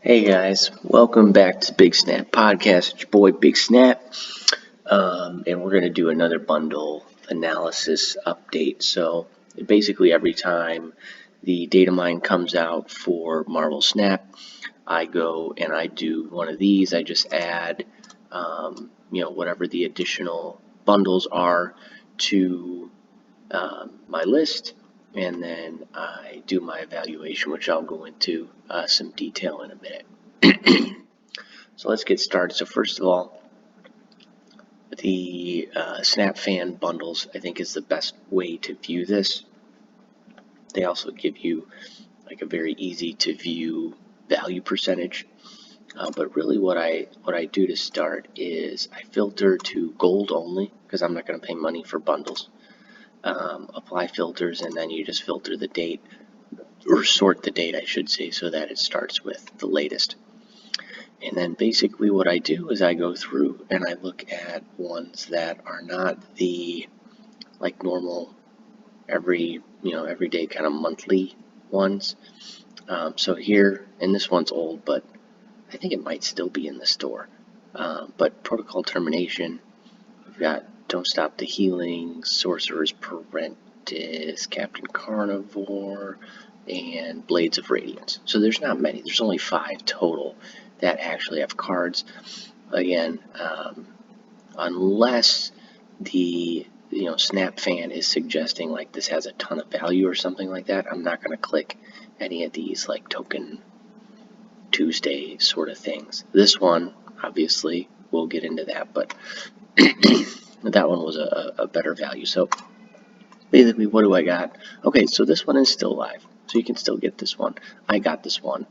Hey guys, welcome back to Big Snap Podcast. It's your boy Big Snap, and we're going to do another bundle analysis update. So basically, every time the data mine comes out for Marvel Snap, I go and I do one of these. I just add, whatever the additional bundles are to my list, and then I do my evaluation, which I'll go into some detail in a minute. So let's get started. So first of all, the Snap Fan bundles, I think, is the best way to view this. They also give you like a very easy to view value percentage. But really what I do to start is I filter to gold only because I'm not going to pay money for bundles. Apply filters, and then you just filter the date, or sort the date I should say, so that it starts with the latest. And then basically what I do is I go through and I look at ones that are not the like normal everyday kind of monthly ones. So here, and this one's old, but I think it might still be in the store. But Protocol Termination, we've got Don't Stop the Healing, Sorcerer's Apprentice, Captain Carnivore, and Blades of Radiance. So there's not many. There's only 5 total that actually have cards. Again, unless the Snap Fan is suggesting like this has a ton of value or something like that, I'm not going to click any of these like Token Tuesday sort of things. This one, obviously, we'll get into that, but that one was a better value. So basically, what do I got? Okay, so this one is still live, so you can still get this one. I got this one.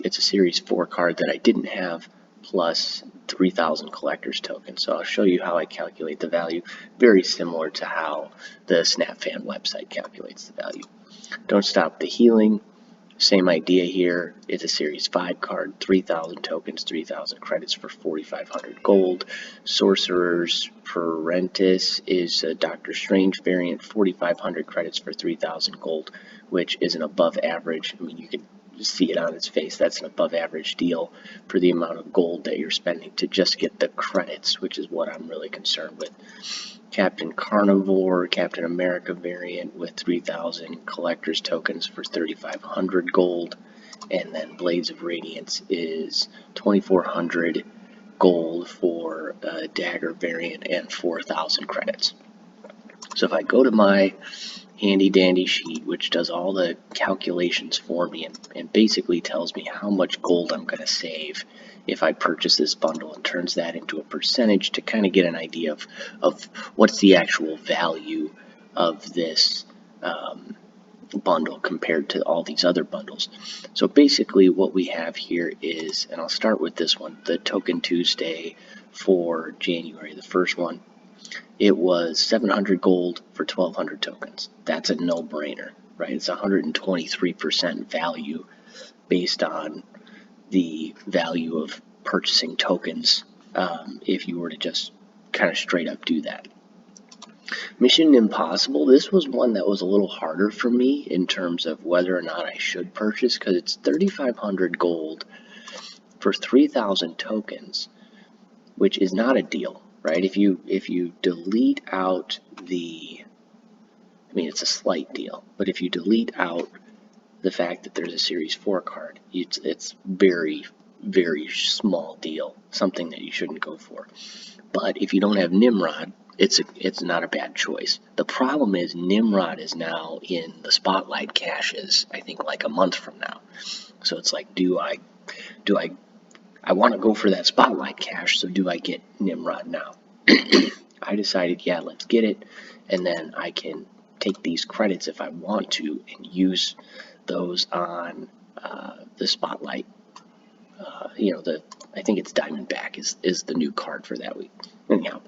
It's a Series 4 card that I didn't have, plus 3,000 collector's tokens. So I'll show you how I calculate the value, very similar to how the Snap Fan website calculates the value. Don't Stop the Healing, same idea here. It's a Series 5 card, 3,000 tokens, 3,000 credits for 4,500 gold. Sorcerer's Apprentice is a Doctor Strange variant, 4,500 credits for 3,000 gold, which is an above average. I mean, you can see it on its face. That's an above average deal for the amount of gold that you're spending to just get the credits, which is what I'm really concerned with. Captain Carnivore, Captain America variant with 3,000 collector's tokens for 3,500 gold, and then Blades of Radiance is 2,400 gold for a dagger variant and 4,000 credits. So if I go to my handy dandy sheet, which does all the calculations for me and basically tells me how much gold I'm going to save if I purchase this bundle, and turns that into a percentage to kind of get an idea of what's the actual value of this bundle compared to all these other bundles. So basically what we have here is, and I'll start with this one, the Token Tuesday for January, the first one. It was 700 gold for 1,200 tokens. That's a no-brainer, right? It's 123% value based on the value of purchasing tokens if you were to just kind of straight up do that. Mission Impossible, this was one that was a little harder for me in terms of whether or not I should purchase, because it's 3,500 gold for 3,000 tokens, which is not a deal. Right, if you delete out it's a slight deal, but if you delete out the fact that there's a Series 4 card, it's very, very small deal, something that you shouldn't go for. But if you don't have Nimrod, it's not a bad choice. The problem is Nimrod is now in the Spotlight caches, I think like a month from now. So it's like, I want to go for that Spotlight cache, so do I get Nimrod now? I decided, yeah, let's get it, and then I can take these credits if I want to and use those on the Spotlight. I think it's Diamondback is the new card for that week. Anyhow,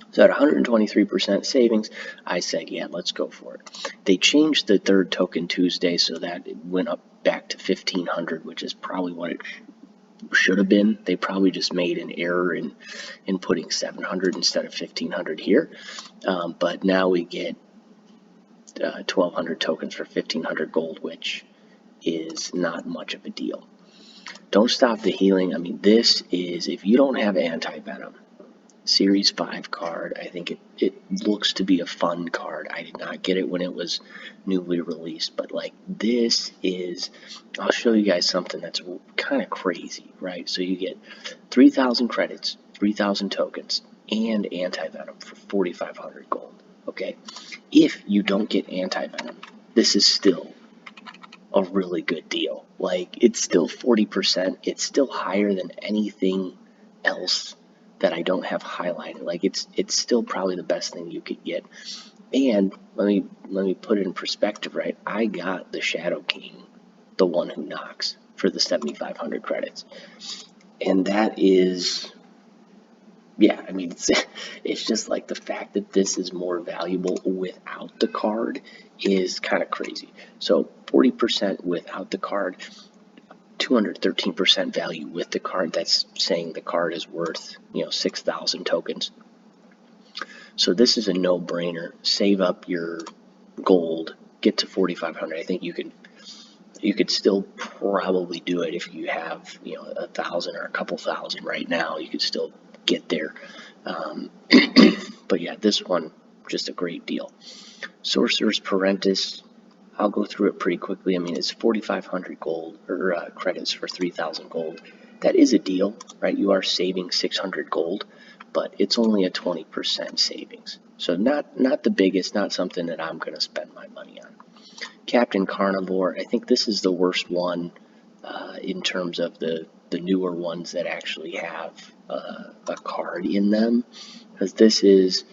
so at 123% savings, I said, yeah, let's go for it. They changed the third Token Tuesday so that it went up back to 1,500, which is probably what it should have been. They probably just made an error in putting 700 instead of 1,500 here. But now we get 1,200 tokens for 1,500 gold, which is not much of a deal. Don't Stop the Healing. I mean, this is, if you don't have Anti-Venom, Series 5 card, I think it looks to be a fun card. I did not get it when it was newly released, but like this is, I'll show you guys something that's kind of crazy, right? So you get 3,000 credits, 3,000 tokens, and Anti-Venom for 4,500 gold, okay? If you don't get Anti-Venom, this is still a really good deal. Like, it's still 40%. It's still higher than anything else that I don't have highlighted. Like, it's still probably the best thing you could get. And let me put it in perspective, right? I got the Shadow King, the one who knocks, for the 7,500 credits. And that is, yeah, I mean, it's just like the fact that this is more valuable without the card is kind of crazy. So 40% without the card, 213% value with the card. That's saying the card is worth, 6,000 tokens. So this is a no-brainer. Save up your gold, get to 4,500. I think you could still probably do it if you have 1,000 or a couple thousand right now. You could still get there. But yeah, this one, just a great deal. Sorcerer's Apprentice, I'll go through it pretty quickly. I mean, it's 4,500 gold, or credits for 3,000 gold. That is a deal, right? You are saving 600 gold, but it's only a 20% savings. So not the biggest, not something that I'm going to spend my money on. Captain Carnivore, I think this is the worst one in terms of the newer ones that actually have a card in them, because this is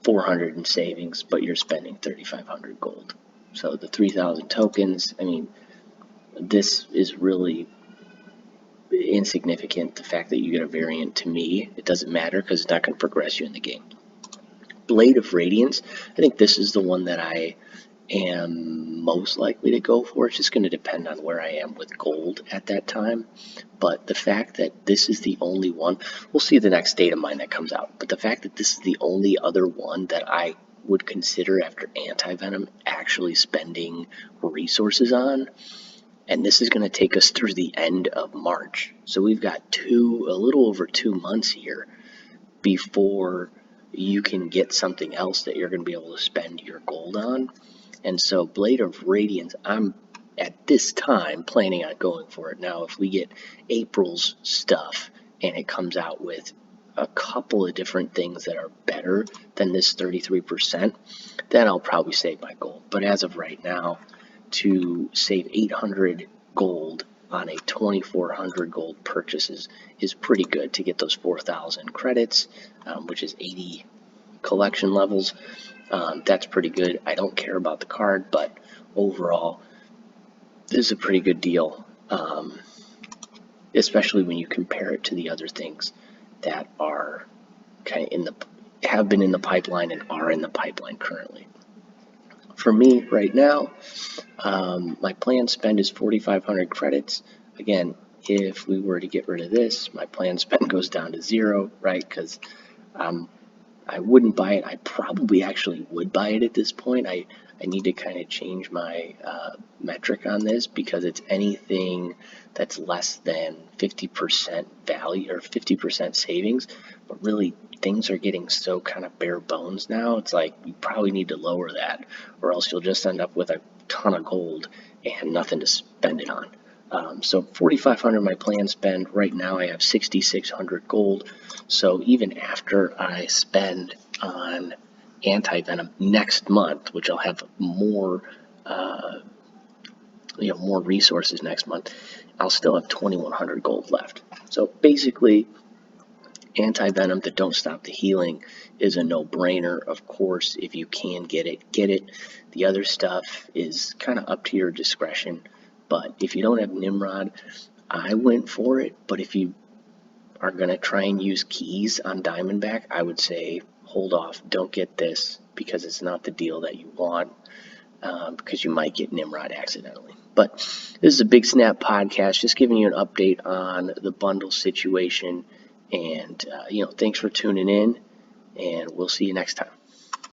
400 in savings, but you're spending 3,500 gold. So the 3,000 tokens, I mean, this is really insignificant. The fact that you get a variant, to me, it doesn't matter because it's not going to progress you in the game. Blade of Radiance, I think this is the one that I am most likely to go for. It's just going to depend on where I am with gold at that time. But the fact that this is the only one, we'll see the next data mine that comes out, but the fact that this is the only other one that I would consider after Anti-Venom actually spending resources on, and this is going to take us through the end of March. So we've got a little over 2 months here before you can get something else that you're going to be able to spend your gold on. And so Blade of Radiance, I'm at this time planning on going for it. Now, if we get April's stuff and it comes out with a couple of different things that are better than this 33%, then I'll probably save my gold. But as of right now, to save 800 gold on a 2,400 gold purchases is pretty good to get those 4,000 credits, which is 80 collection levels. That's pretty good. I don't care about the card, but overall, this is a pretty good deal, especially when you compare it to the other things that are kind of have been in the pipeline and are in the pipeline currently. For me right now, my planned spend is 4,500 credits. Again, if we were to get rid of this, my planned spend goes down to 0, right? Because I wouldn't buy it. I probably actually would buy it at this point. I need to kind of change my metric on this, because it's anything that's less than 50% value or 50% savings. But really, things are getting so kind of bare bones now. It's like you probably need to lower that, or else you'll just end up with a ton of gold and nothing to spend it on. So 4,500 my planned spend. Right now I have 6,600 gold. So even after I spend on Anti-Venom next month, which I'll have more, more resources next month, I'll still have 2,100 gold left. So basically, Anti-Venom, the Don't Stop the Healing, is a no-brainer. Of course, if you can get it, get it. The other stuff is kind of up to your discretion. But if you don't have Nimrod, I went for it. But if you are going to try and use keys on Diamondback, I would say hold off. Don't get this, because it's not the deal that you want, because you might get Nimrod accidentally. But this is a Big Snap podcast, just giving you an update on the bundle situation. And, thanks for tuning in, and we'll see you next time.